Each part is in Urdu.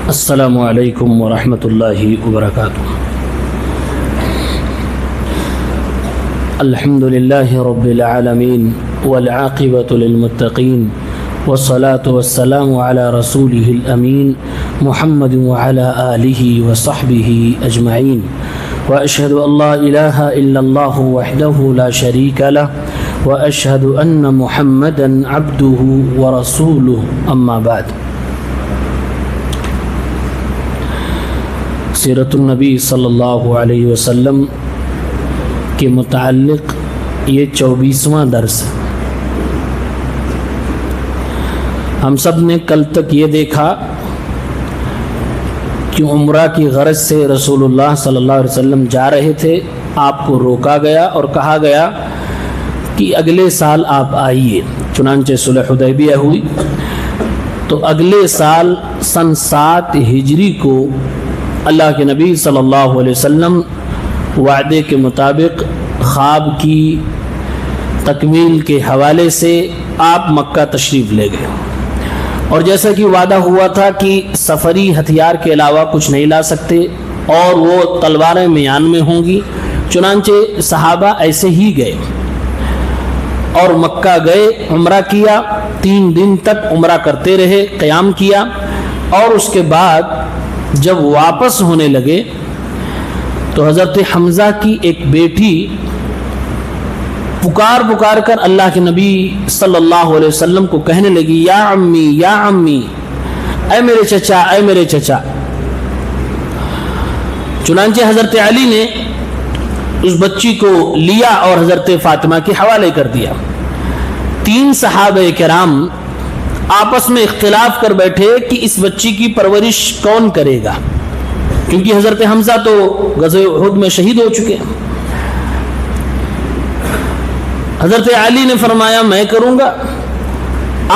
السلام علیکم ورحمۃ اللہ وبرکاتہ۔ الحمد للہ رب العالمین والعاقبۃ للمتقین والصلاة والسلام علی رسولہ الامین محمد وعلی آلہ وصحبہ اجمعین، واشہد ان لا الہ الا اللہ وحدہ لا شریک لہ واشہد ان محمدا عبدہ ورسولہ، اما بعد۔ سیرت النبی صلی اللہ علیہ وسلم کے متعلق یہ 24واں درس ہے۔ ہم سب نے کل تک یہ دیکھا کہ عمرہ کی غرض سے رسول اللہ صلی اللہ علیہ وسلم جا رہے تھے، آپ کو روکا گیا اور کہا گیا کہ اگلے سال آپ آئیے، چنانچہ صلح حدیبیہ ہوئی۔ تو اگلے سال سن 7 ہجری کو اللہ کے نبی صلی اللہ علیہ وسلم وعدے کے مطابق خواب کی تکمیل کے حوالے سے آپ مکہ تشریف لے گئے، اور جیسا کہ وعدہ ہوا تھا کہ سفری ہتھیار کے علاوہ کچھ نہیں لا سکتے اور وہ تلواریں میان میں ہوں گی، چنانچہ صحابہ ایسے ہی گئے اور مکہ گئے، عمرہ کیا، 3 دن تک عمرہ کرتے رہے، قیام کیا، اور اس کے بعد جب واپس ہونے لگے تو حضرت حمزہ کی ایک بیٹی پکار کر اللہ کے نبی صلی اللہ علیہ وسلم کو کہنے لگی، یا عمی یا عمی، اے میرے چچا اے میرے چچا۔ چنانچہ حضرت علی نے اس بچی کو لیا اور حضرت فاطمہ کے حوالے کر دیا۔ 3 صحابہ کرام آپس میں اختلاف کر بیٹھے کہ اس بچی کی پرورش کون کرے گا، کیونکہ حضرت حمزہ تو غزوہ احد میں شہید ہو چکے ہیں۔ حضرت علی نے فرمایا میں کروں گا،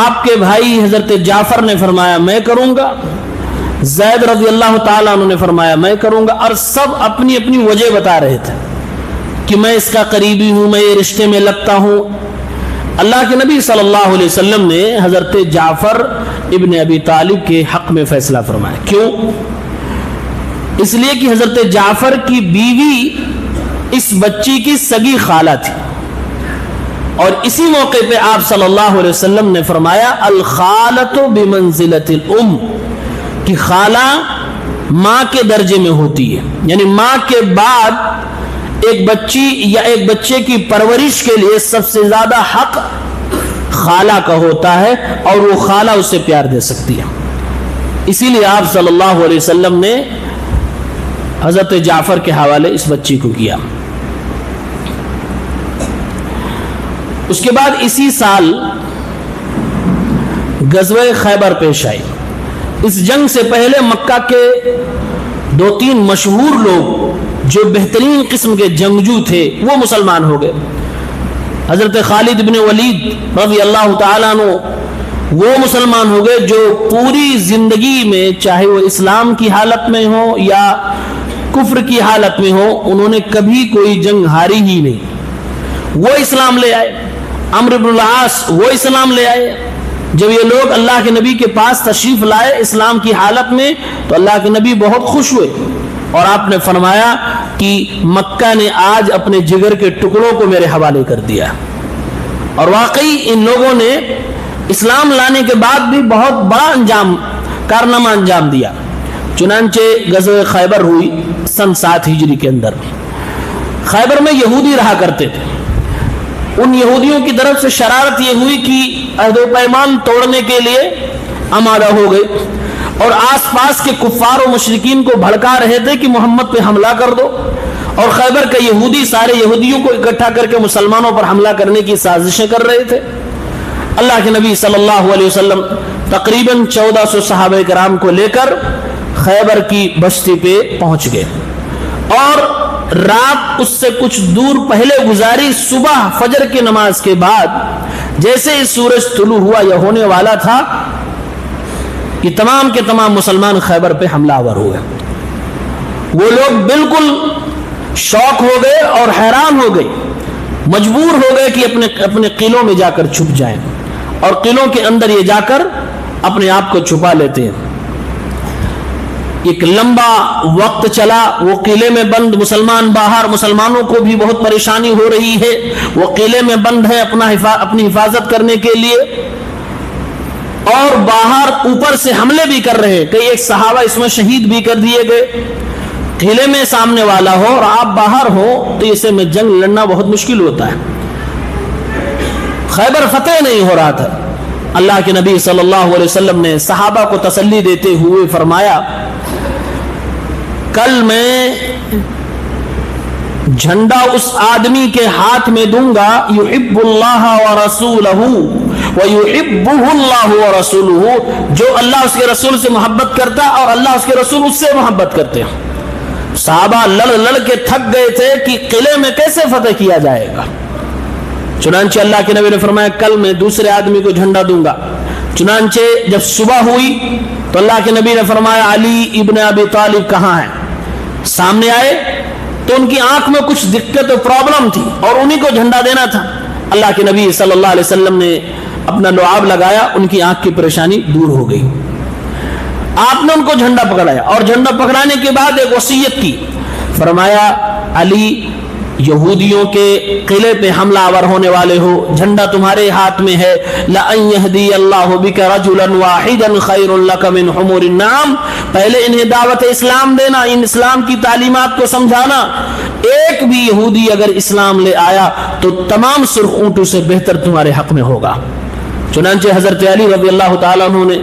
آپ کے بھائی حضرت جعفر نے فرمایا میں کروں گا، زید رضی اللہ تعالیٰ عنہ نے فرمایا میں کروں گا، اور سب اپنی اپنی وجہ بتا رہے تھے کہ میں اس کا قریبی ہوں، میں یہ رشتے میں لگتا ہوں۔ اللہ کے نبی صلی اللہ علیہ وسلم نے حضرت جعفر ابن ابی طالب کے حق میں فیصلہ فرمایا۔ کیوں؟ اس لیے کہ حضرت جعفر کی بیوی اس بچی کی سگی خالہ تھی، اور اسی موقع پہ آپ صلی اللہ علیہ وسلم نے فرمایا الخالۃ بمنزلۃ الام، کہ خالہ ماں کے درجے میں ہوتی ہے، یعنی ماں کے بعد ایک بچی یا ایک بچے کی پرورش کے لیے سب سے زیادہ حق خالہ کا ہوتا ہے، اور وہ خالہ اسے پیار دے سکتی ہے۔ اسی لیے آپ صلی اللہ علیہ وسلم نے حضرت جعفر کے حوالے اس بچی کو کیا۔ اس کے بعد اسی سال غزوہ خیبر پیش آئی۔ اس جنگ سے پہلے مکہ کے 2-3 مشہور لوگ جو بہترین قسم کے جنگجو تھے وہ مسلمان ہو گئے۔ حضرت خالد بن ولید رضی اللہ تعالیٰ عنہ وہ مسلمان ہو گئے جو پوری زندگی میں، چاہے وہ اسلام کی حالت میں ہو یا کفر کی حالت میں ہو، انہوں نے کبھی کوئی جنگ ہاری ہی نہیں، وہ اسلام لے آئے۔ عمرو بن العاص وہ اسلام لے آئے۔ جب یہ لوگ اللہ کے نبی کے پاس تشریف لائے اسلام کی حالت میں تو اللہ کے نبی بہت خوش ہوئے، اور آپ نے فرمایا کہ مکہ نے آج اپنے جگر کے ٹکڑوں کو میرے حوالے کر دیا، اور واقعی ان لوگوں نے اسلام لانے کے بعد بھی بہت بڑا کارنامہ انجام دیا۔ چنانچہ غزوہ خیبر ہوئی سن 7 ہجری کے اندر۔ خیبر میں یہودی رہا کرتے تھے، ان یہودیوں کی طرف سے شرارت یہ ہوئی کہ عہد و پیمان توڑنے کے لیے آمادہ ہو گئے، اور آس پاس کے کفار و مشرکین کو بھڑکا رہے تھے کہ محمد پہ حملہ کر دو، اور خیبر کے یہودی سارے یہودیوں کو اکٹھا کر کے مسلمانوں پر حملہ کرنے کی سازشیں کر رہے تھے۔ اللہ کے نبی صلی اللہ علیہ وسلم تقریباً 1400 صحابہ کرام کو لے کر خیبر کی بستی پہ پہنچ گئے، اور رات اس سے کچھ دور پہلے گزاری۔ صبح فجر کی نماز کے بعد جیسے ہی سورج طلوع ہوا یا ہونے والا تھا کہ تمام کے تمام مسلمان خیبر پہ حملہ آور ہوئے۔ وہ لوگ بالکل شوق ہو گئے اور حیران ہو گئے، مجبور ہو گئے کہ اپنے قلعوں میں جا کر چھپ جائیں، اور قلعوں کے اندر یہ جا کر اپنے آپ کو چھپا لیتے ہیں۔ ایک لمبا وقت چلا، وہ قلعے میں بند، مسلمان باہر، مسلمانوں کو بھی بہت پریشانی ہو رہی ہے، وہ قلعے میں بند ہے اپنی حفاظت کرنے کے لیے، اور باہر اوپر سے حملے بھی کر رہے، کئی ایک صحابہ اس میں شہید بھی کر دیے گئے۔ قلعے میں سامنے والا ہو اور آپ باہر ہو تو اسے میں جنگ لڑنا بہت مشکل ہوتا ہے۔ خیبر فتح نہیں ہو رہا تھا۔ اللہ کے نبی صلی اللہ علیہ وسلم نے صحابہ کو تسلی دیتے ہوئے فرمایا، کل میں جھنڈا اس آدمی کے ہاتھ میں دوں گا، یحب اللہ ورسولہ ویحبہ اللہ ورسولہ، جو اللہ اس کے رسول سے محبت کرتا اور اللہ اس کے رسول اس سے محبت کرتے ہیں۔ صحابہ لڑ کے تھک گئے تھے کہ قلعے میں کیسے فتح کیا جائے گا۔ چنانچہ اللہ کے نبی نے فرمایا، کل میں دوسرے آدمی کو جھنڈا دوں گا۔ چنانچہ جب صبح ہوئی تو اللہ کے نبی نے فرمایا، علی ابن ابی طالب کہاں ہیں؟ سامنے آئے تو ان کی آنکھ میں کچھ دقت و پرابلم تھی اور انہی کو جھنڈا دینا تھا۔ اللہ کے نبی صلی اللہ علیہ وسلم نے اپنا لعاب لگایا، ان کی آنکھ کی پریشانی دور ہو گئی۔ آپ نے ان کو جھنڈا پکڑایا اور جھنڈا پکڑانے کے بعد ایک وصیت کی، فرمایا، علی یہودیوں کے قلعے پہ حملہ آور ہونے والے ہو، جھنڈا تمہارے ہاتھ میں ہے، لَأَن يَهْدِيَ اللَّهُ بِكَ رَجُلًا وَاحِدًا خَيْرٌ لَكَ مِنْ حُمُورِ النَّعَمِ، پہلے انہیں دعوت اسلام دینا، ان اسلام کی تعلیمات کو سمجھانا۔ ایک بھی یہودی اگر اسلام لے آیا تو تمام سرخ اونٹوں سے بہتر تمہارے حق میں ہوگا۔ چنانچہ حضرت علی رضی اللہ تعالیٰ عنہ نے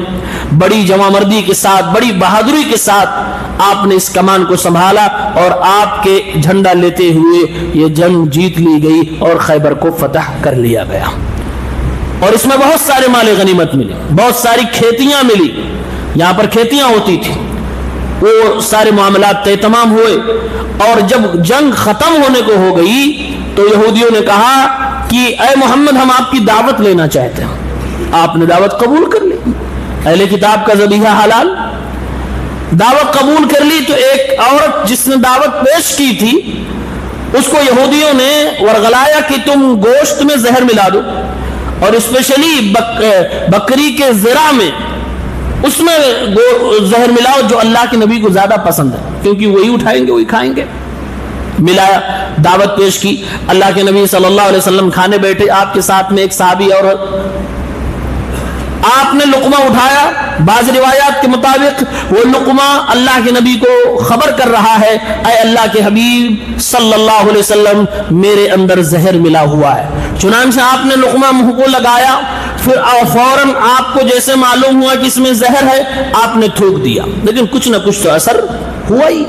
بڑی جمع مردی کے ساتھ، بڑی بہادری کے ساتھ آپ نے اس کمان کو سنبھالا اور آپ کے جھنڈا لیتے ہوئے یہ جنگ جیت لی گئی اور خیبر کو فتح کر لیا گیا۔ اور اس میں بہت سارے مال غنیمت ملے، بہت ساری کھیتیاں ملی، یہاں پر کھیتیاں ہوتی تھی، وہ سارے معاملات طے تمام ہوئے۔ اور جب جنگ ختم ہونے کو ہو گئی تو یہودیوں نے کہا کہ اے محمد، ہم آپ کی دعوت لینا چاہتے ہیں۔ آپ نے دعوت قبول کر لی، اہل کتاب کا ذبیحہ حلال، دعوت قبول کر لی۔ تو ایک عورت جس نے دعوت پیش کی تھی اس کو یہودیوں نے ورغلایا کہ تم گوشت میں زہر ملا دو، اور اسپیشلی بکری کے ذرا میں اس میں زہر ملاؤ جو اللہ کے نبی کو زیادہ پسند ہے، کیونکہ وہی اٹھائیں گے وہی کھائیں گے۔ ملایا، دعوت پیش کی، اللہ کے نبی صلی اللہ علیہ وسلم کھانے بیٹھے، آپ کے ساتھ میں ایک صحابی اور آپ نے لقمہ اٹھایا، بعض روایات کے مطابق وہ لقمہ اللہ کے نبی کو خبر کر رہا ہے، اے اللہ کے حبیب صلی اللہ علیہ وسلم، میرے اندر زہر ملا ہوا ہے۔ چنانچہ آپ نے لقمہ منہ کو لگایا، پھر فوراً آپ کو جیسے معلوم ہوا کہ اس میں زہر ہے، آپ نے تھوک دیا، لیکن کچھ نہ کچھ تو اثر ہوا ہی،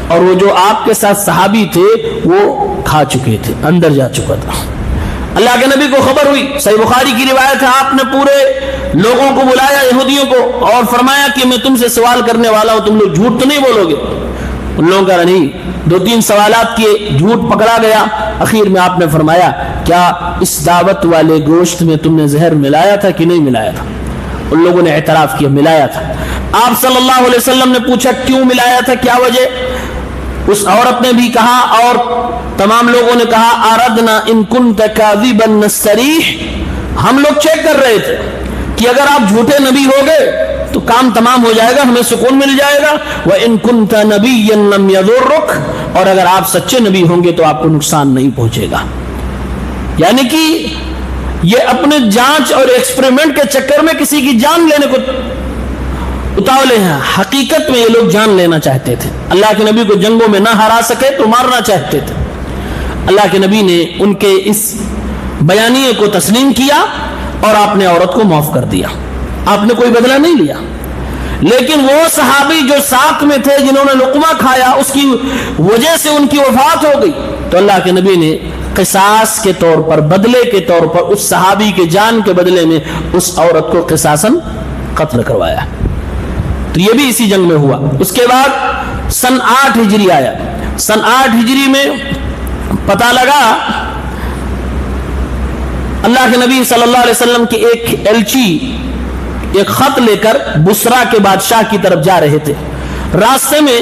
اور وہ جو آپ کے ساتھ صحابی تھے وہ کھا چکے تھے، اندر جا چکا تھا۔ اللہ کے نبی کو خبر ہوئی، صحیح بخاری کی روایت ہے، آپ نے پورے لوگوں کو بلایا، یہودیوں کو، اور فرمایا کہ میں تم سے سوال کرنے والا ہوں، تم لوگ جھوٹ تو نہیں بولو گے؟ ان لوگوں کا نہیں، 2-3 سوالات کیے، جھوٹ پکڑا گیا۔ اخیر میں آپ نے فرمایا، کیا اس دعوت والے گوشت میں تم نے زہر ملایا تھا کہ نہیں ملایا تھا؟ ان لوگوں نے اعتراف کیا، ملایا تھا۔ آپ صلی اللہ علیہ وسلم نے پوچھا کیوں ملایا تھا، کیا وجہ؟ اس عورت نے بھی کہا اور تمام لوگوں نے کہا، اردنا ان کنت کاذبا نستریح، ہم لوگ چیک کر رہے تھے کہ اگر آپ جھوٹے نبی ہو گئے تو کام تمام ہو جائے گا، ہمیں سکون مل جائے گا، وَإِن كُنْتَ نَبِيًّا لَمْ يَضُرُّكَ، اور اگر آپ سچے نبی ہوں گے تو آپ کو نقصان نہیں پہنچے گا۔ یعنی کہ یہ اپنے جانچ اور ایکسپریمنٹ کے چکر میں کسی کی جان لینے کو اتاولے ہیں، حقیقت میں یہ لوگ جان لینا چاہتے تھے، اللہ کے نبی کو جنگوں میں نہ ہرا سکے تو مارنا چاہتے تھے۔ اللہ کے نبی نے ان کے اس بیانیے کو تسلیم کیا اور آپ نے عورت کو معاف کر دیا، آپ نے کوئی بدلہ نہیں لیا۔ لیکن وہ صحابی جو ساتھ میں تھے جنہوں نے لقمہ کھایا، اس کی وجہ سے ان کی وفات ہو گئی، تو اللہ کے نبی نے قصاص کے طور پر، بدلے کے طور پر، اس صحابی کے جان کے بدلے میں اس عورت کو قصاصاً قتل کروایا۔ تو یہ بھی اسی جنگ میں ہوا۔ اس کے بعد سن 8 ہجری آیا۔ سن 8 ہجری میں پتہ لگا، اللہ کے نبی صلی اللہ علیہ وسلم کے ایک ایلچی ایک خط لے کر بسرا کے بادشاہ کی طرف جا رہے تھے، راستے میں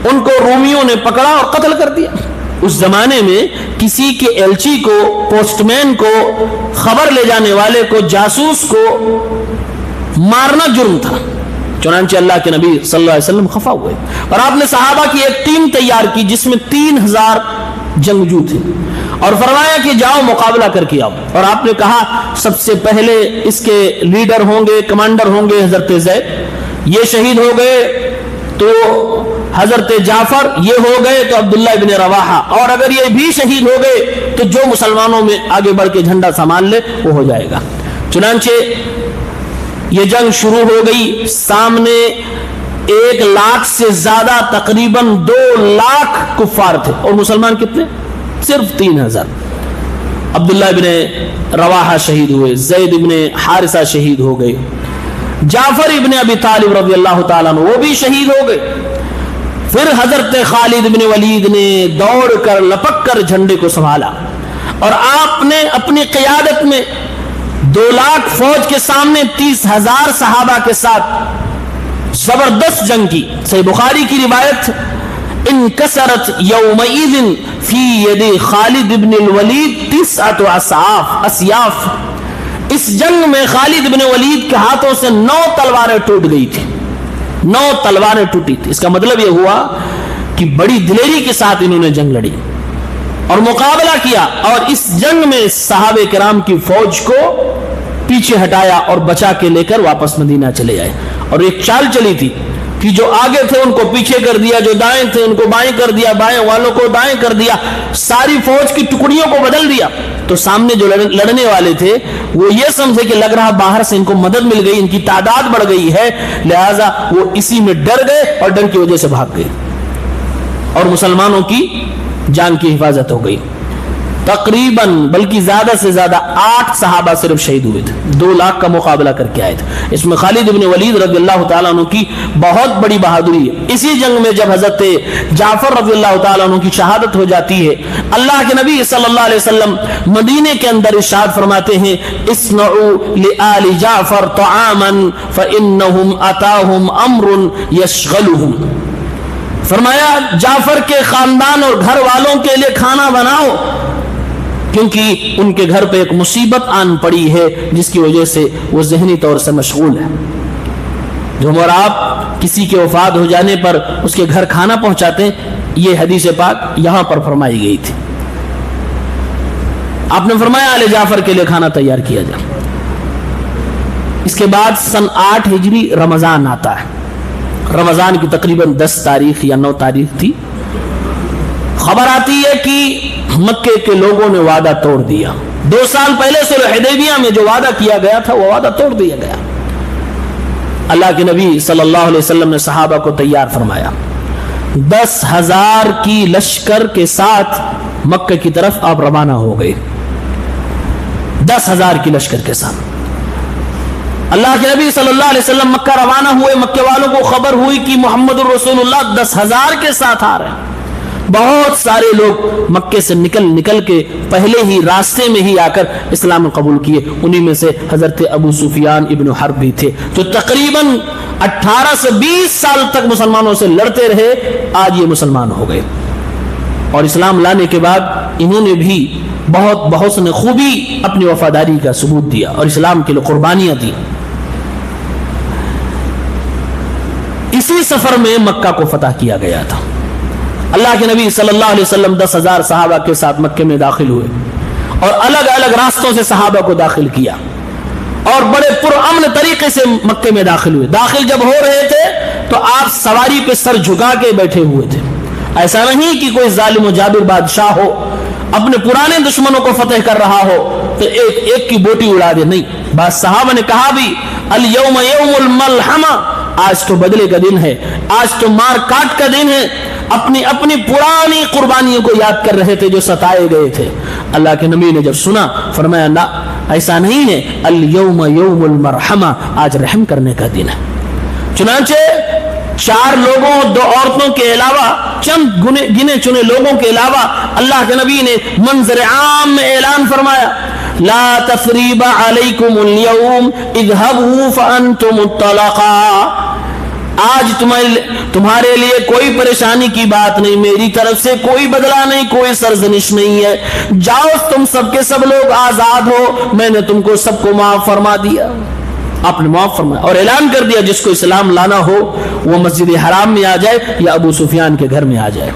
ان کو رومیوں نے پکڑا اور قتل کر دیا۔ اس زمانے میں کسی کے ایلچی کو، پوسٹ مین کو، خبر لے جانے والے کو، جاسوس کو مارنا جرم تھا، چنانچہ اللہ کے نبی صلی اللہ علیہ وسلم خفا ہوئے اور آپ نے صحابہ کی ایک ٹیم تیار کی جس میں 3000 جنگجو تھے اور فرمایا کہ جاؤ مقابلہ کر کے آؤ. اور آپ نے کہا سب سے پہلے اس کے لیڈر ہوں گے, کمانڈر ہوں گے حضرت زید, یہ شہید ہو گئے تو حضرت جعفر, یہ ہو گئے تو عبداللہ ابن رواحہ, اور اگر یہ بھی شہید ہو گئے تو جو مسلمانوں میں آگے بڑھ کے جھنڈا سنبھال لے وہ ہو جائے گا. چنانچہ یہ جنگ شروع ہو گئی. سامنے 1 لاکھ سے زیادہ, تقریباً 2 لاکھ کفار تھے, اور مسلمان کتنے؟ صرف 3000. عبداللہ ابن رواحہ شہید ہوئے, زید ابن حارثہ شہید ہو گئے, جعفر ابن ابی طالب رضی اللہ تعالیٰ عنہ وہ بھی شہید ہو گئے. پھر حضرت خالد ابن ولید نے دوڑ کر لپک کر جھنڈے کو سنبھالا اور آپ نے اپنی قیادت میں 2 لاکھ فوج کے سامنے 30,000 صحابہ کے ساتھ زبردست جنگ کی. صحیح بخاری کی روایت, انکسرت یومئذ فی ید خالد ابن الولید 9 اسیاف. اس جنگ میں خالد ابن ولید کے ہاتھوں سے 9 تلواریں ٹوٹ گئی تھی, 9 تلواریں ٹوٹی تھی. اس کا مطلب یہ ہوا کہ بڑی دلیری کے ساتھ انہوں نے جنگ لڑی اور مقابلہ کیا, اور اس جنگ میں صحابہ کرام کی فوج کو پیچھے ہٹایا اور بچا کے لے کر واپس مدینہ چلے آئے. اور ایک چال چلی تھی کہ جو آگے تھے ان کو پیچھے کر دیا, جو دائیں تھے ان کو بائیں کر دیا, بائیں والوں کو دائیں کر دیا, ساری فوج کی ٹکڑیوں کو بدل دیا. تو سامنے جو لڑنے والے تھے وہ یہ سمجھے کہ لگ رہا باہر سے ان کو مدد مل گئی, ان کی تعداد بڑھ گئی ہے, لہٰذا وہ اسی میں ڈر گئے اور ڈر کی وجہ سے بھاگ گئے اور مسلمانوں کی جان کی حفاظت ہو گئی. تقریباً بلکہ زیادہ سے زیادہ 8 صحابہ صرف شہید ہوئے تھے, 2 لاکھ کا مقابلہ کر کے آئے تھے. اس میں خالد ابن ولید رضی اللہ تعالیٰ عنہ کی بہت بڑی بہادری ہے. اسی جنگ میں جب حضرت جعفر رضی اللہ تعالیٰ عنہ کی شہادت ہو جاتی ہے, اللہ کے نبی صلی اللہ علیہ وسلم مدینے کے اندر ارشاد فرماتے ہیں, اصنعوا لآل جعفر طعاما فإنهم اتاهم امر يشغلهم. فرمایا جعفر کے خاندان اور گھر والوں کے لیے کھانا بناؤ, کیونکہ ان کے گھر پہ ایک مصیبت آن پڑی ہے جس کی وجہ سے وہ ذہنی طور سے مشغول ہے. جو اور آپ کسی کے وفات ہو جانے پر اس کے گھر کھانا پہنچاتے ہیں, یہ حدیث پاک یہاں پر فرمائی گئی تھی. آپ نے فرمایا آل جعفر کے لیے کھانا تیار کیا جائے. اس کے بعد سن 8 ہجری رمضان آتا ہے. رمضان کی تقریباً 10 تاریخ یا 9 تاریخ تھی. خبر آتی ہے کہ مکے کے لوگوں نے وعدہ توڑ دیا. 2 سال پہلے صلح حدیبیہ میں جو وعدہ کیا گیا تھا وہ وعدہ توڑ دیا گیا. اللہ کے نبی صلی اللہ علیہ وسلم نے صحابہ کو تیار فرمایا. 10,000 کی لشکر کے ساتھ مکہ کی طرف آپ روانہ ہو گئے. 10,000 کی لشکر کے ساتھ اللہ کے نبی صلی اللہ علیہ وسلم مکہ روانہ ہوئے. مکہ والوں کو خبر ہوئی کہ محمد الرسول اللہ 10,000 کے ساتھ آ رہے ہیں. بہت سارے لوگ مکے سے نکل کے پہلے ہی راستے میں ہی آ کر اسلام قبول کیے. انہی میں سے حضرت ابو سفیان ابن حرب بھی تھے, جو تقریباً 18 سے 20 سال تک مسلمانوں سے لڑتے رہے. آج یہ مسلمان ہو گئے اور اسلام لانے کے بعد انہوں نے بھی بہت بحسن خوبی اپنی وفاداری کا ثبوت دیا اور اسلام کے لیے قربانیاں دی. اسی سفر میں مکہ کو فتح کیا گیا تھا. اللہ کے نبی صلی اللہ علیہ وسلم 10,000 صحابہ کے ساتھ مکے میں داخل ہوئے اور الگ الگ راستوں سے صحابہ کو داخل کیا اور بڑے پرامن طریقے سے مکے میں داخل ہوئے. داخل جب ہو رہے تھے تو آپ سواری پہ سر جھکا کے بیٹھے ہوئے تھے. ایسا نہیں کہ کوئی ظالم و جابر بادشاہ ہو, اپنے پرانے دشمنوں کو فتح کر رہا ہو تو ایک کی بوٹی اڑا دے. نہیں, بعض صحابہ نے کہا بھی الیوم یوم الملحمہ, آج تو بدلے کا دن ہے, آج تو مار کاٹ کا دن ہے. اپنی پرانی قربانیوں کو یاد کر رہے تھے جو ستائے گئے تھے. اللہ کے نبی نے جب سنا فرمایا نہ, ایسا نہیں ہے, الیوم یوم المرحمہ, آج رحم کرنے کا دن ہے. چنانچہ 4 لوگوں, 2 عورتوں کے علاوہ, چند گنے چنے لوگوں کے علاوہ اللہ کے نبی نے منظر عام میں اعلان فرمایا لا تثریب علیکم اليوم اذهبوا فانتم الطلقاء. آج تمہارے لیے کوئی پریشانی کی بات نہیں, میری طرف سے کوئی بدلہ نہیں, کوئی سرزنش نہیں ہے. جاؤ تم سب کے سب لوگ آزاد ہو, میں نے تم کو سب کو معاف فرما دیا. آپ نے معاف فرمایا اور اعلان کر دیا جس کو اسلام لانا ہو وہ مسجد حرام میں آ جائے یا ابو سفیان کے گھر میں آ جائے.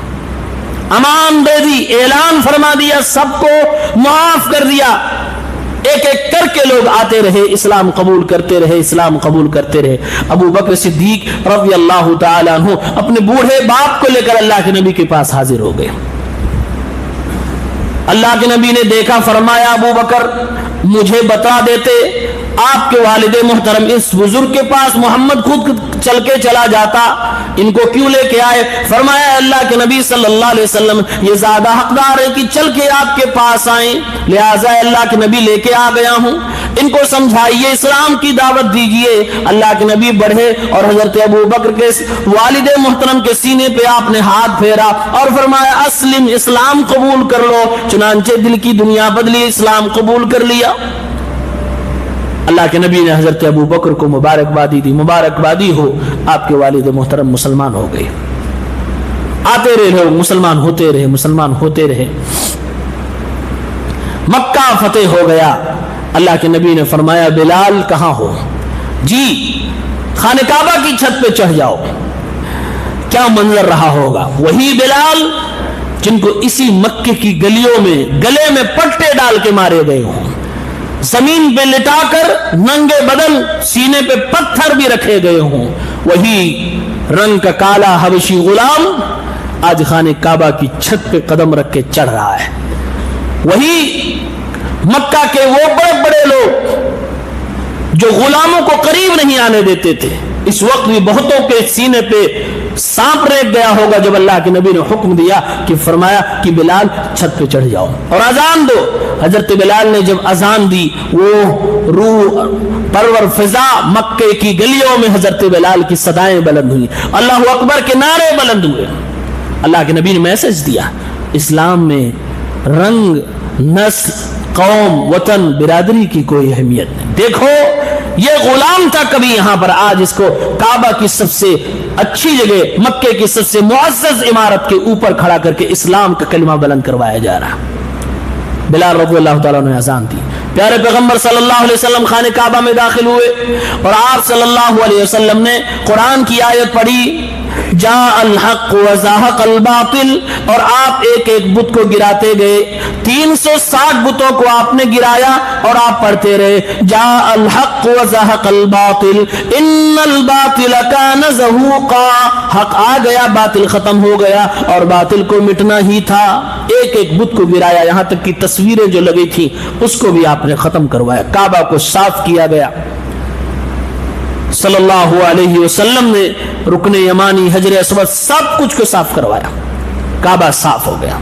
امان دے دی, اعلان فرما دیا, سب کو معاف کر دیا. ایک ایک کر کے لوگ آتے رہے, اسلام قبول کرتے رہے, اسلام قبول کرتے رہے. ابو بکر صدیق رضی اللہ تعالی عنہ اپنے بوڑھے باپ کو لے کر اللہ کے نبی کے پاس حاضر ہو گئے. اللہ کے نبی نے دیکھا, فرمایا ابو بکر مجھے بتا دیتے آپ کے والد محترم اس بزرگ کے پاس محمد خود چل کے چلا جاتا, ان کو کیوں لے کے آئے؟ فرمایا اللہ کے نبی صلی اللہ علیہ وسلم یہ زیادہ حقدار ہے کہ چل کے آپ کے پاس آئیں, لہٰذا اللہ کے نبی لے کے آ گیا ہوں. ان کو سمجھائیے, اسلام کی دعوت دیجئے. اللہ کے نبی بڑھے اور حضرت ابو بکر کے والد محترم کے سینے پہ آپ نے ہاتھ پھیرا اور فرمایا اسلم, اسلام قبول کر لو. چنانچہ دل کی دنیا بدلی, اسلام قبول کر لیا. اللہ کے نبی نے حضرت ابو بکر کو مبارکبادی دی, مبارکبادی ہو آپ کے والد محترم مسلمان ہو گئے. آتے رہے لوگ, مسلمان ہوتے رہے, مسلمان ہوتے رہے. مکہ فتح ہو گیا. اللہ کے نبی نے فرمایا بلال کہاں ہو؟ جی خانہ کعبہ کی چھت پہ چڑھ جاؤ. کیا منظر رہا ہوگا, وہی بلال جن کو اسی مکے کی گلیوں میں گلے میں پٹے ڈال کے مارے گئے ہوں, زمین پہ لٹا کر ننگے بدن سینے پہ پتھر بھی رکھے گئے ہوں, وہی رنگ کا کالا حبشی غلام آج خانہ کعبہ کی چھت پہ قدم رکھ کے چڑھ رہا ہے. وہی مکہ کے وہ بڑے بڑے لوگ جو غلاموں کو قریب نہیں آنے دیتے تھے, اس وقت بھی بہتوں کے سینے پہ سانپ ریگ گیا ہوگا جب اللہ کے نبی نے حکم دیا کہ فرمایا کہ بلال چھت پہ چڑھ جاؤ اور اذان دو. حضرت بلال نے جب اذان دی, وہ روح پرور فضا مکے کی گلیوں میں حضرت بلال کی صدائیں بلند ہوئی, اللہ اکبر کے نعرے بلند ہوئے. اللہ کے نبی نے میسج دیا اسلام میں رنگ, نسل, قوم, وطن, برادری کی کوئی اہمیت نہیں. دیکھو یہ غلام تھا کبھی یہاں پر, آج اس کو کعبہ کی سب سے اچھی جگہ, مکے کی سب سے معزز عمارت کے اوپر کھڑا کر کے اسلام کا کلمہ بلند کروایا جا رہا. بلال رضی اللہ تعالیٰ نے اذان دی. پیارے پیغمبر صلی اللہ علیہ وسلم خانہ کعبہ میں داخل ہوئے اور آپ صلی اللہ علیہ وسلم نے قرآن کی آیت پڑھی جاء الحق وزاحق الباطل, اور آپ ایک ایک بت کو گراتے گئے. 360 بتوں کو آپ نے گرایا اور آپ پڑھتے رہے جاء الحق وزاحق الباطل ان الباطل کان زہوقا, حق آ گیا, باطل ختم ہو گیا اور باطل کو مٹنا ہی تھا. ایک ایک بت کو گرایا, یہاں تک کہ تصویریں جو لگی تھی اس کو بھی آپ نے ختم کروایا. کعبہ کو صاف کیا گیا. صلی اللہ علیہ وسلم نے رکن یمانی, حجر اسود, سب کچھ کو صاف کروایا. کعبہ صاف ہو گیا.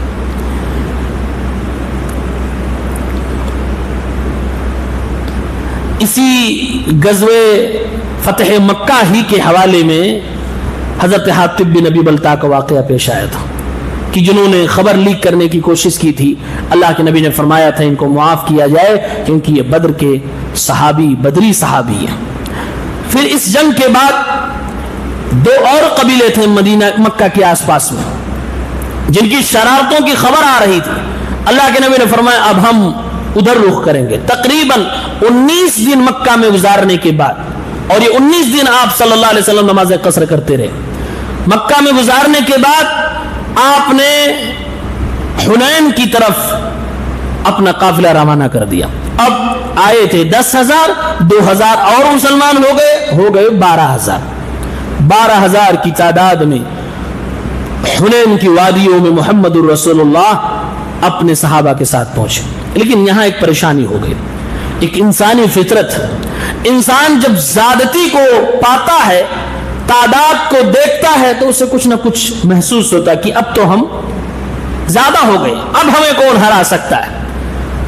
اسی غزوہ فتح مکہ ہی کے حوالے میں حضرت حاطب بن ابی بلتع کا واقعہ پیش آیا تھا کہ جنہوں نے خبر لیک کرنے کی کوشش کی تھی. اللہ کے نبی نے فرمایا تھا ان کو معاف کیا جائے کیونکہ یہ بدر کے صحابی, بدری صحابی ہیں. پھر اس جنگ کے بعد 2 اور قبیلے تھے مدینہ مکہ کے آس پاس میں جن کی شرارتوں کی خبر آ رہی تھی. اللہ کے نبی نے فرمایا اب ہم ادھر رخ کریں گے. تقریباً 19 دن مکہ میں گزارنے کے بعد, اور یہ 19 دن آپ صلی اللہ علیہ وسلم نماز قصر کرتے رہے. مکہ میں گزارنے کے بعد آپ نے حنین کی طرف اپنا قافلہ روانہ کر دیا. اب آئے تھے 10,000, 2,000 اور مسلمان ہو گئے 12,000. 12,000 کی تعداد میں حنین کی وادیوں میں محمد الرسول اللہ اپنے صحابہ کے ساتھ پہنچے. لیکن یہاں ایک پریشانی ہو گئی. ایک انسانی فطرت, انسان جب زیادتی کو پاتا ہے, تعداد کو دیکھتا ہے تو اسے کچھ نہ کچھ محسوس ہوتا ہے کہ اب تو ہم زیادہ ہو گئے, اب ہمیں کون ہرا سکتا ہے.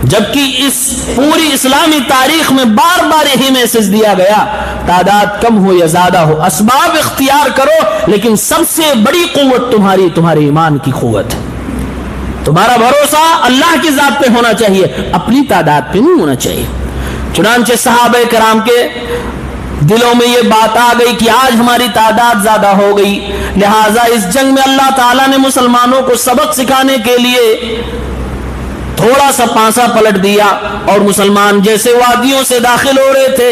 جبکہ اس پوری اسلامی تاریخ میں بار بار یہی میسج دیا گیا تعداد کم ہو یا زیادہ ہو, اسباب اختیار کرو, لیکن سب سے بڑی قوت تمہارے ایمان کی قوت ہے. تمہارا بھروسہ اللہ کی ذات پہ ہونا چاہیے, اپنی تعداد پہ نہیں ہونا چاہیے. چنانچہ صحابہ کرام کے دلوں میں یہ بات آ گئی کہ آج ہماری تعداد زیادہ ہو گئی, لہٰذا اس جنگ میں اللہ تعالیٰ نے مسلمانوں کو سبق سکھانے کے لیے تھوڑا سا پانسا پلٹ دیا, اور مسلمان جیسے وادیوں سے داخل ہو رہے تھے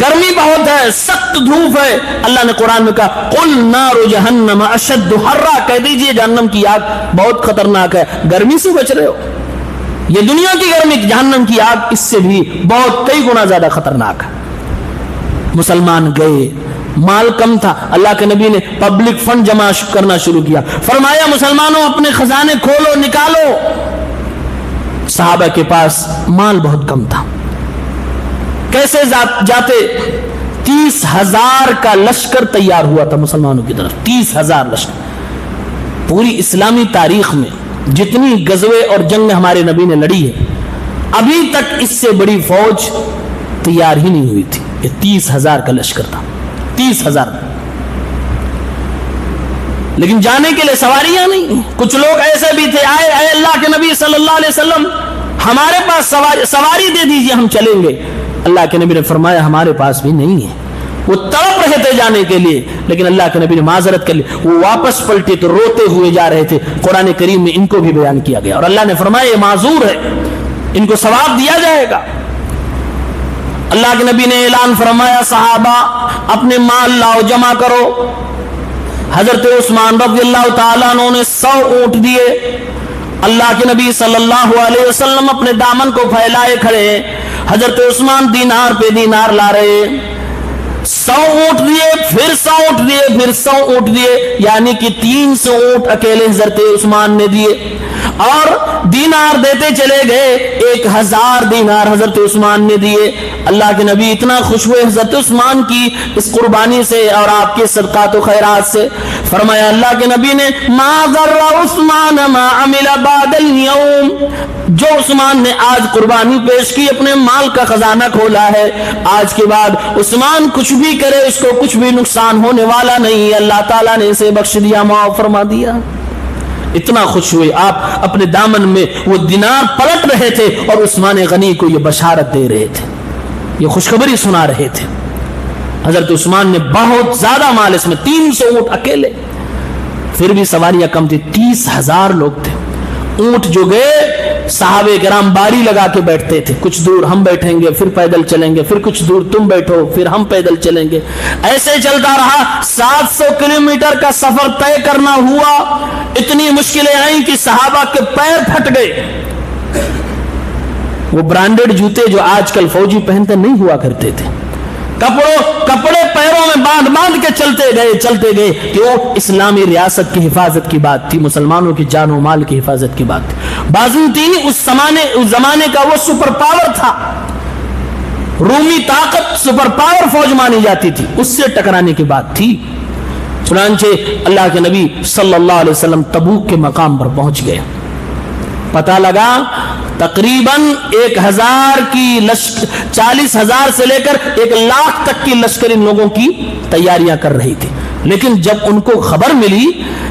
گرمی بہت ہے، سخت دھوپ ہے. اللہ نے قرآن میں کہا قل نار جہنم اشد حرا، کہہ دیجئے جہنم کی آگ بہت خطرناک ہے. گرمی سے بچ رہے ہو؟ یہ دنیا کی گرمی، جہنم کی آگ اس سے بھی بہت کئی گنا زیادہ خطرناک ہے. مسلمان گئے، مال کم تھا، اللہ کے نبی نے پبلک فنڈ جمع کرنا شروع کیا. فرمایا مسلمانوں اپنے خزانے کھولو، نکالو. صحابہ کے پاس مال بہت کم تھا، کیسے جاتے؟ 30,000 کا لشکر تیار ہوا تھا مسلمانوں کی طرف. 30,000 لشکر. پوری اسلامی تاریخ میں جتنی غزوے اور جنگ ہمارے نبی نے لڑی ہے، ابھی تک اس سے بڑی فوج تیار ہی نہیں ہوئی تھی. یہ 30,000 کا لشکر تھا. 30,000. لیکن جانے کے لیے سواریاں نہیں. کچھ لوگ ایسے بھی تھے، آئے اے اللہ کے نبی صلی اللہ علیہ وسلم ہمارے پاس سواری دے دیجئے، ہم چلیں گے. اللہ کے نبی نے فرمایا ہمارے پاس بھی نہیں ہے. وہ تڑپ رہے تھے جانے کے لیے، لیکن اللہ کے نبی نے معذرت کر لی. وہ واپس پلٹے تو روتے ہوئے جا رہے تھے. قرآن کریم میں ان کو بھی بیان کیا گیا اور اللہ نے فرمایا یہ معذور ہے، ان کو ثواب دیا جائے گا. اللہ کے نبی نے اعلان فرمایا صحابہ اپنے مال لاؤ، جمع کرو. حضرت عثمان رضی اللہ تعالیٰ عنہ نے 100 اونٹ دیے. اللہ کے نبی صلی اللہ علیہ وسلم اپنے دامن کو پھیلائے کھڑے ہیں. حضرت عثمان دینار پہ دینار لا رہے. 100 اونٹ دیے، پھر 100 اونٹ دیے، پھر 100 اونٹ دیے، یعنی کہ 300 اونٹ اکیلے حضرت عثمان نے دیے. اور دینار دیتے چلے گئے، 1000 دینار حضرت عثمان نے دیے. اللہ کے نبی اتنا خوش ہوئے حضرت عثمان کی اس قربانی سے اور آپ کے صدقات و خیرات سے. فرمایا اللہ کے نبی نے ما ضر عثمان ما عمل بعد اليوم، جو عثمان نے آج قربانی پیش کی، اپنے مال کا خزانہ کھولا ہے، آج کے بعد عثمان کچھ بھی کرے اس کو کچھ بھی نقصان ہونے والا نہیں. اللہ تعالیٰ نے اسے بخش دیا، معاف فرما دیا. اتنا خوش ہوئے آپ اپنے دامن میں وہ دینار پلٹ رہے تھے اور عثمان غنی کو یہ بشارت دے رہے تھے، یہ خوشخبری سنا رہے تھے. حضرت عثمان نے بہت زیادہ مال، اس میں 300 اونٹ اکیلے، پھر بھی سواریاں کم تھی. 30,000 لوگ تھے. اونٹ جو گئے صحابہ کرام باری لگا کے بیٹھتے تھے. کچھ دور ہم بیٹھیں گے، پھر پیدل چلیں گے، پھر کچھ دور تم بیٹھو، پھر ہم پیدل چلیں گے. ایسے چلتا رہا. 700 کلومیٹر کا سفر طے کرنا ہوا. اتنی مشکلیں آئیں کہ صحابہ کے پیر پھٹ گئے. وہ برانڈڈ جوتے جو آج کل فوجی پہنتے نہیں ہوا کرتے تھے، کپڑے پیروں میں باندھ کے چلتے گئے کہ وہ اسلامی ریاست کی حفاظت کی بات تھی، مسلمانوں کی جان و مال کی حفاظت کی بات تھی. بازنطینی اس زمانے کا وہ سپر پاور تھا. رومی طاقت سپر پاور فوج مانی جاتی تھی، اس سے ٹکرانے کی بات تھی. چنانچہ اللہ کے نبی صلی اللہ علیہ وسلم تبوک کے مقام پر پہنچ گئے. پتہ لگا تقریباً 1000 کی 40,000 سے لے کر 1,00,000 تک کی لشکر ان لوگوں کی تیاریاں کر رہی تھی. لیکن جب ان کو خبر ملی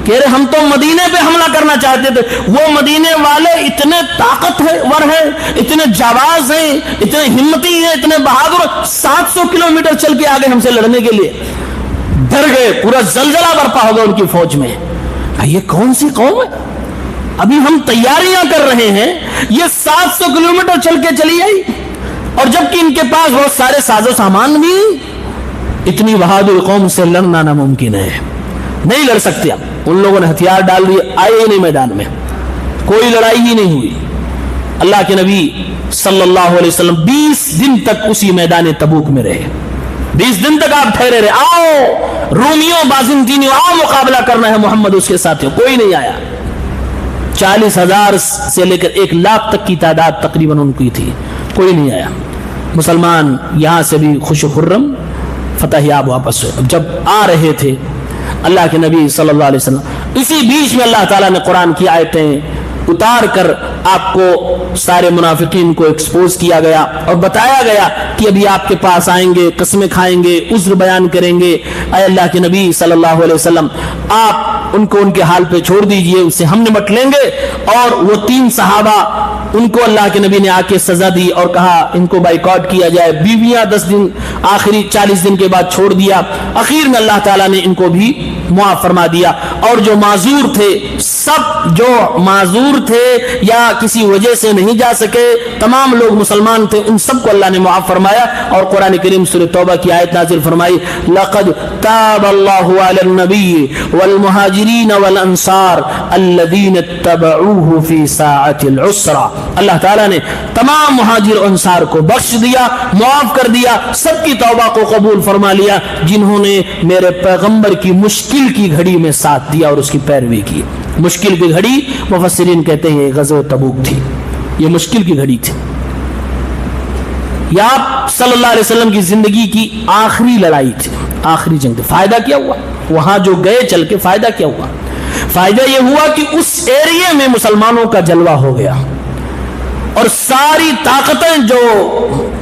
کہ ہم تو مدینے پہ حملہ کرنا چاہتے تھے، وہ مدینے والے اتنے طاقتور ہیں، اتنے جاواز ہیں، اتنے ہمتی ہیں، اتنے بہادر، 700 کلومیٹر چل کے آگے ہم سے لڑنے کے لیے، ڈر گئے. پورا زلزلہ برپا ہوگا ان کی فوج میں. یہ کون سی قوم ہے؟ ابھی ہم تیاریاں کر رہے ہیں، یہ 700 کلومیٹر چل کے چلی آئی، اور جبکہ ان کے پاس بہت سارے ساز و سامان بھی. اتنی بہادر قوم سے لڑنا ناممکن ہے، نہیں لڑ سکتے. ان لوگوں نے ہتھیار ڈال دیے، آئے ہی نہیں میدان میں، کوئی لڑائی ہی نہیں ہوئی. اللہ کے نبی صلی اللہ علیہ وسلم 20 دن تک اسی میدان تبوک میں رہے. 20 دن تک آپ ٹھہرے رہے. آؤ رومیوں، بازنطینیوں، آؤ مقابلہ کرنا ہے محمد اس کے ساتھیوں. کوئی نہیں آیا. 40,000 سے لے کر 1,00,000 تک کی تعداد تقریباً ان کی تھی، کوئی نہیں آیا. مسلمان یہاں سے بھی خوش و خرم فتح یاب واپس ہوئے. جب آ رہے تھے اللہ کے نبی صلی اللہ علیہ وسلم، اسی بیچ میں اللہ تعالیٰ نے قرآن کی آیتیں اتار کر آپ کو سارے منافقین کو ایکسپوز کیا گیا اور بتایا گیا کہ ابھی آپ کے پاس آئیں گے، قسمیں کھائیں گے، عذر بیان کریں گے. اے اللہ کے نبی صلی اللہ علیہ وسلم آپ ان کو ان کے حال پہ چھوڑ دیجئے، اس سے ہم نمٹ لیں گے. اور وہ 3 صحابہ، ان کو اللہ کے نبی نے آ کے سزا دی اور کہا ان کو بائیکاٹ کیا جائے. بیویاں 10 دن، آخری 40 دن کے بعد چھوڑ دیا. اخیر میں اللہ تعالیٰ نے ان کو بھی معاف فرما دیا. اور جو معذور تھے سب جو معذور تھے یا کسی وجہ سے نہیں جا سکے، تمام لوگ مسلمان تھے، ان سب کو اللہ نے معاف فرمایا. اور قرآن کریم سورہ توبہ کی آیت نازل فرمائی لقد تاب اللہ علی النبی والمہاجرین والانصار الذین اتبعوہ فی ساعۃ العسرہ. اللہ تعالیٰ نے تمام مہاجر و انصار کو بخش دیا، معاف کر دیا، سب کی توبہ کو قبول فرما لیا جنہوں نے میرے پیغمبر کی مشکل کی گھڑی میں ساتھ دیا اور اس کی پیروی کی. مشکل کی گھڑی مفسرین کہتے ہیں غزوہ تبوک تھی، یہ مشکل کی گھڑی تھی. یہ آپ صلی اللہ علیہ وسلم کی زندگی کی آخری لڑائی تھی، آخری جنگ تھی. فائدہ کیا ہوا وہاں جو گئے چل کے؟ فائدہ کیا ہوا؟ فائدہ یہ ہوا کہ اس ایریے میں مسلمانوں کا جلوہ ہو گیا اور ساری طاقتیں جو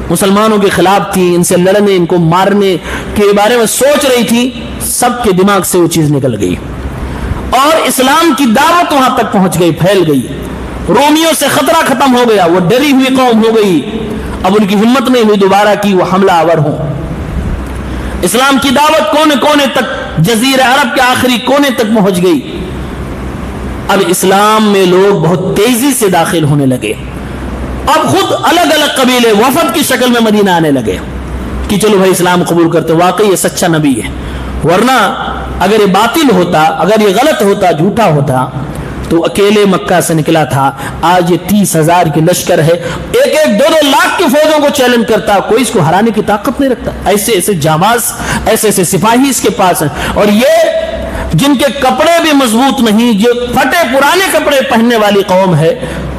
مسلمانوں کے خلاف تھی، ان سے لڑنے، ان کو مارنے کے بارے میں سوچ رہی تھی، سب کے دماغ سے وہ چیز نکل گئی اور اسلام کی دعوت وہاں تک پہنچ گئی، پھیل گئی. رومیوں سے خطرہ ختم ہو گیا، وہ ڈری ہوئی قوم ہو گئی، اب ان کی ہمت نہیں ہوئی دوبارہ کی وہ حملہ آور ہوں. اسلام کی دعوت کونے کونے تک، جزیرہ عرب کے آخری کونے تک پہنچ گئی. اب اسلام میں لوگ بہت تیزی سے داخل ہونے لگے. اب خود الگ الگ قبیلے وفد کی شکل میں مدینہ آنے لگے کہ چلو بھائی اسلام قبول کرتے، واقعی یہ سچا نبی ہے. ورنہ اگر یہ باطل ہوتا، اگر یہ غلط ہوتا، جھوٹا ہوتا تو اکیلے مکہ سے نکلا تھا. آج یہ 30,000 کی لشکر ہے، ایک ایک 2-2 لاکھ کی فوجوں کو چیلنج کرتا، کوئی اس کو ہرانے کی طاقت نہیں رکھتا. ایسے ایسے جانباز، ایسے ایسے سپاہی اس کے پاس ہیں. اور یہ جن کے کپڑے بھی مضبوط نہیں، جو پھٹے پرانے کپڑے پہننے والی قوم ہے،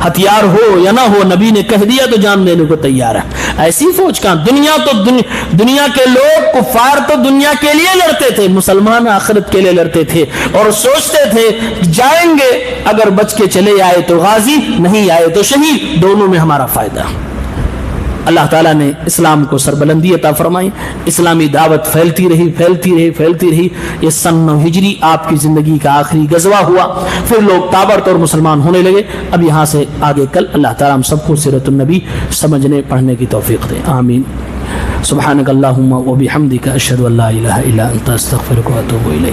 ہتھیار ہو یا نہ ہو نبی نے کہہ دیا تو جان دینے کو تیار ہے. ایسی فوج کہاں؟ دنیا کے لوگ، کفار تو دنیا کے لیے لڑتے تھے، مسلمان آخرت کے لیے لڑتے تھے اور سوچتے تھے جائیں گے، اگر بچ کے چلے آئے تو غازی، نہیں آئے تو شہید، دونوں میں ہمارا فائدہ. اللہ تعالیٰ نے اسلام کو سربلندی عطا فرمائی، اسلامی دعوت پھیلتی رہی پھیلتی رہی پھیلتی رہی. یہ سن 9 ہجری آپ کی زندگی کا آخری غزوہ ہوا، پھر لوگ تابڑتوڑ مسلمان ہونے لگے. اب یہاں سے آگے کل اللہ تعالیٰ ہم سب کو سیرت النبی سمجھنے پڑھنے کی توفیق دے. آمین. سبحانک اللہم و بحمدک اشہد ان لا الہ الا انت استغفرک و اتوب الیک.